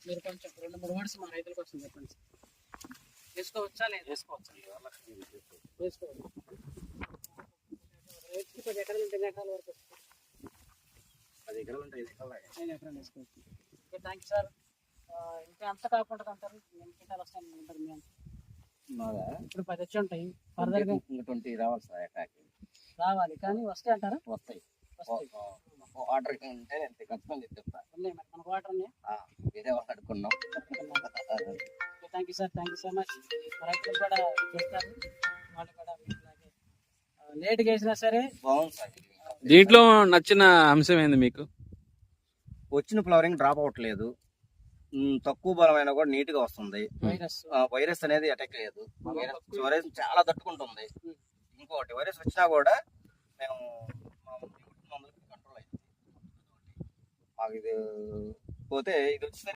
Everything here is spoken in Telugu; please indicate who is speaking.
Speaker 1: మీరు కొంచెం 2-3 వర్డ్స్ మా రైతుల కోసం చెప్పండి. వేసుకోవచ్చా లేదా?
Speaker 2: వేసుకోవచ్చు.
Speaker 1: వేసుకోవచ్చు. రైతుకి 10 ఎకరాలు 10 ఎకరాల వరకు వస్తుంది.
Speaker 2: 10 ఎకరాలు అంటే 5 ఎకరాలు
Speaker 1: 5 ఎకరాలు వేసుకోవచ్చు. Okay, thank you sir. ఇంకా ఎంత కాకుండా అంటారు? ఎన్ని క్వింటాలు వస్తాయని అంటారు మీ అంతా? ఇప్పుడు 10 వచ్చి ఉంటాయి, ఫర్దర్గా
Speaker 2: 20 రావాలి సార్ ఎకరాకి.
Speaker 1: రావాలి, కానీ వస్తాయి అంటారా?
Speaker 2: వస్తాయి. వాటర్ ఉంటే ఎంత ఖచ్చితంగా చెప్తా.
Speaker 1: ఉన్నాయి మరి మనకు వాటర్ ఉన్నాయి.
Speaker 2: వేరే వాళ్ళు అడుకున్నాం.
Speaker 1: Thank you sir, thank you so much. రైతులు కూడా చేస్తారు, వాళ్ళు కూడా మీలాగే లేట్గా వేసినా సరే
Speaker 2: బాగుంది సార్.
Speaker 3: దీంట్లో నచ్చిన అంశం ఏంది మీకు?
Speaker 2: వచ్చిన ఫ్లవరింగ్ డ్రాప్ అవ్వట్లేదు, తక్కువ బలమైన కూడా నీట్ గా వస్తుంది. వైరస్ అనేది అటాక్ లేదు. వైరస్ చాలా తట్టుకుంటుంది. ఇంకోటి వైరస్ వచ్చినా కూడా మేము కంట్రోల్ అయింది. మాకు ఇది పోతే ఇది వచ్చేసరికి